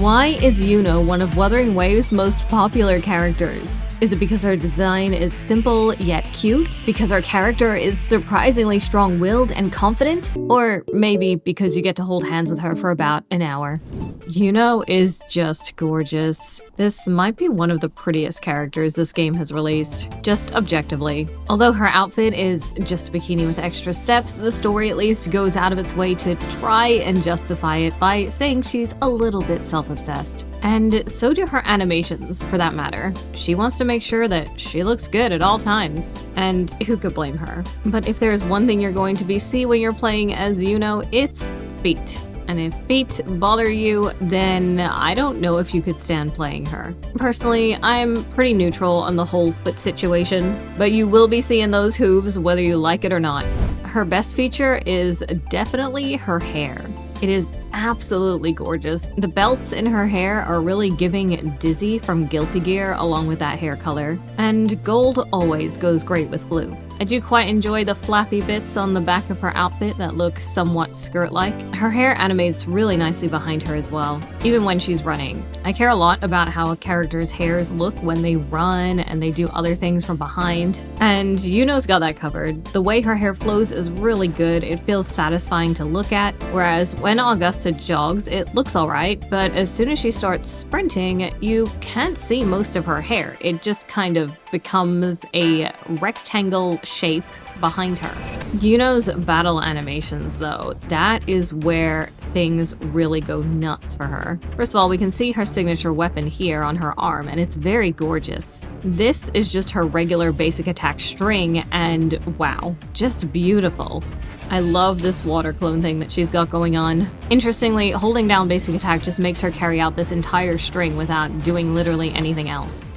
Why is Iuno one of Wuthering Waves' most popular characters? Is it because her design is simple yet cute? Because her character is surprisingly strong-willed and confident? Or maybe because you get to hold hands with her for about an hour? Iuno is just gorgeous. This might be one of the prettiest characters this game has released, just objectively. Although her outfit is just a bikini with extra steps, the story at least goes out of its way to try and justify it by saying she's a little bit self-obsessed. And so do her animations, for that matter. She wants to make sure that she looks good at all times. And who could blame her? But if there's one thing you're going to be see when you're playing as Iuno, it's feet. And if feet bother you, then I don't know if you could stand playing her. Personally, I'm pretty neutral on the whole foot situation, but you will be seeing those hooves whether you like it or not. Her best feature is definitely her hair. It is absolutely gorgeous. The belts in her hair are really giving Dizzy from Guilty Gear along with that hair color. And gold always goes great with blue. I do quite enjoy the flappy bits on the back of her outfit that look somewhat skirt-like. Her hair animates really nicely behind her as well, even when she's running. I care a lot about how a character's hairs look when they run and they do other things from behind. And Iuno's got that covered. The way her hair flows is really good. It feels satisfying to look at, whereas when Augusta jogs, it looks alright, but as soon as she starts sprinting, you can't see most of her hair. It just kind of becomes a rectangle shape behind her. Iuno's battle animations, though, that is where things really go nuts for her. First of all, we can see her signature weapon here on her arm, and it's very gorgeous. This is just her regular basic attack string, and wow, just beautiful. I love this water clone thing that she's got going on. Interestingly, holding down basic attack just makes her carry out this entire string without doing literally anything else.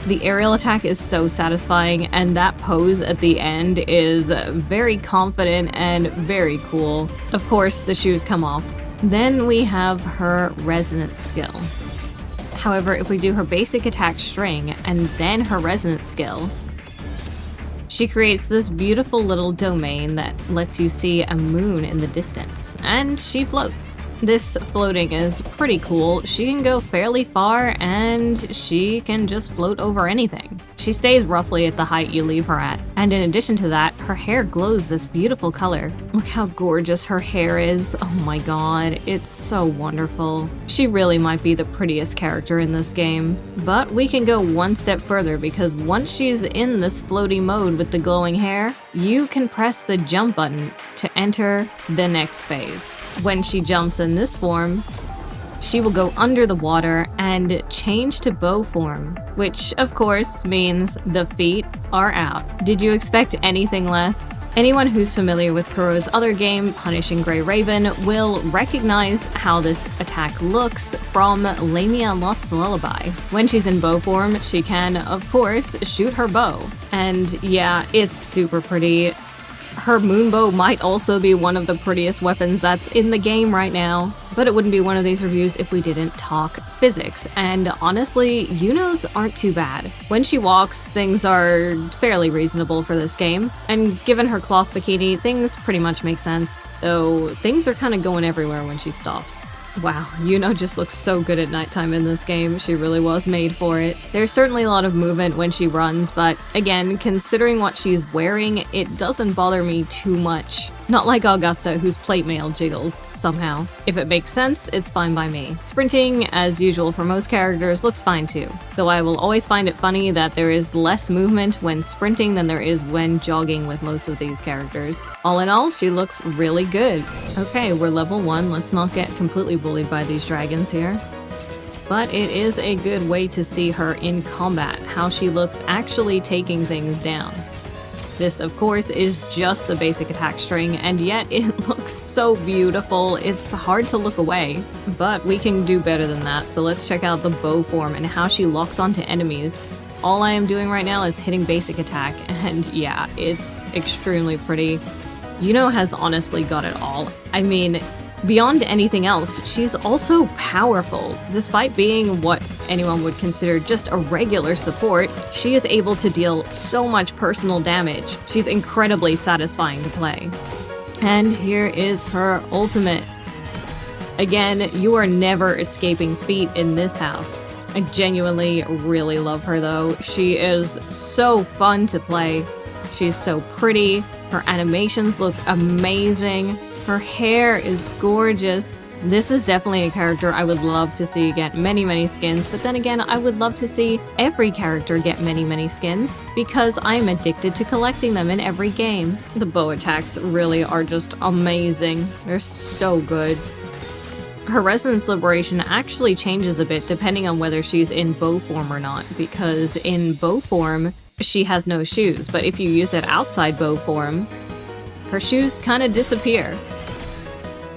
The aerial attack is so satisfying, and that pose at the end is very confident and very cool. Of course, the shoes come off. Then we have her resonance skill. However, if we do her basic attack string and then her resonance skill, she creates this beautiful little domain that lets you see a moon in the distance, and she floats. This floating is pretty cool. She can go fairly far, and she can just float over anything. She stays roughly at the height you leave her at, and in addition to that, her hair glows this beautiful color. Look how gorgeous her hair is. Oh my god, it's so wonderful. She really might be the prettiest character in this game. But we can go one step further, because once she's in this floaty mode with the glowing hair, you can press the jump button to enter the next phase. When she jumps in this form, she will go under the water and change to bow form, which of course means the feet are out. Did you expect anything less? Anyone who's familiar with Kuro's other game, Punishing Grey Raven, will recognize how this attack looks from Lamia Lost Lullaby. When she's in bow form, she can, of course, shoot her bow. And yeah, it's super pretty. Her moonbow might also be one of the prettiest weapons that's in the game right now. But it wouldn't be one of these reviews if we didn't talk physics, and honestly, Iuno's aren't too bad. When she walks, things are fairly reasonable for this game, and given her cloth bikini, things pretty much make sense, though things are kind of going everywhere when she stops. Wow, Iuno just looks so good at nighttime in this game. She really was made for it. There's certainly a lot of movement when she runs, but again, considering what she's wearing, it doesn't bother me too much. Not like Augusta, whose plate mail jiggles, somehow. If it makes sense, it's fine by me. Sprinting, as usual for most characters, looks fine too. Though I will always find it funny that there is less movement when sprinting than there is when jogging with most of these characters. All in all, she looks really good. Okay, we're level 1, let's not get completely bullied by these dragons here. But it is a good way to see her in combat, how she looks actually taking things down. This, of course, is just the basic attack string, and yet it looks so beautiful, it's hard to look away. But we can do better than that, so let's check out the bow form and how she locks onto enemies. All I am doing right now is hitting basic attack, and yeah, it's extremely pretty. Iuno has honestly got it all. I mean, beyond anything else, she's also powerful. Despite being what anyone would consider just a regular support, she is able to deal so much personal damage. She's incredibly satisfying to play. And here is her ultimate. Again, you are never escaping feet in this house. I genuinely really love her though. She is so fun to play. She's so pretty. Her animations look amazing. Her hair is gorgeous. This is definitely a character I would love to see get many skins, but then again, I would love to see every character get many skins because I'm addicted to collecting them in every game. The bow attacks really are just amazing. They're so good. Her resonance liberation actually changes a bit depending on whether she's in bow form or not, because in bow form, she has no shoes, but if you use it outside bow form, her shoes kind of disappear.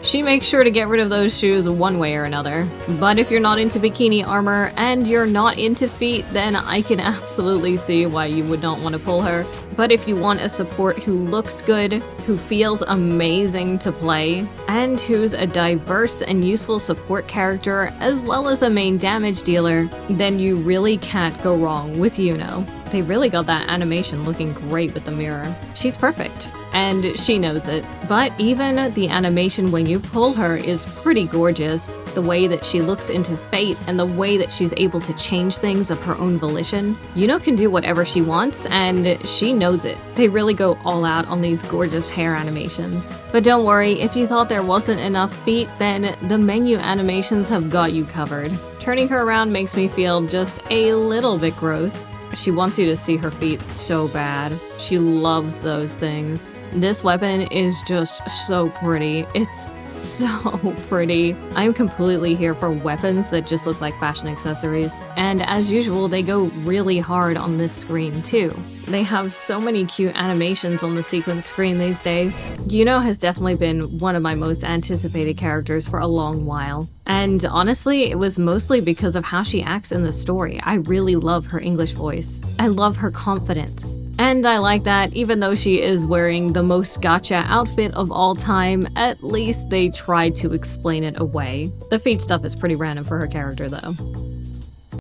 She makes sure to get rid of those shoes one way or another. But if you're not into bikini armor and you're not into feet, then I can absolutely see why you would not want to pull her. But if you want a support who looks good, who feels amazing to play, and who's a diverse and useful support character as well as a main damage dealer, then you really can't go wrong with Iuno. They really got that animation looking great with the mirror. She's perfect, and she knows it. But even the animation when you pull her is pretty gorgeous. The way that she looks into fate and the way that she's able to change things of her own volition. Iuno can do whatever she wants, and she knows it. They really go all out on these gorgeous hair animations. But don't worry, if you thought there wasn't enough feet, then the menu animations have got you covered. Turning her around makes me feel just a little bit gross. She wants you to see her feet so bad. She loves those things. This weapon is just so pretty. It's so pretty. I'm completely here for weapons that just look like fashion accessories. And as usual, they go really hard on this screen too. They have so many cute animations on the sequence screen these days. Iuno has definitely been one of my most anticipated characters for a long while. And honestly, it was mostly because of how she acts in the story. I really love her English voice. I love her confidence. And I like that even though she is wearing the most gacha outfit of all time, at least they tried to explain it away. The feet stuff is pretty random for her character though.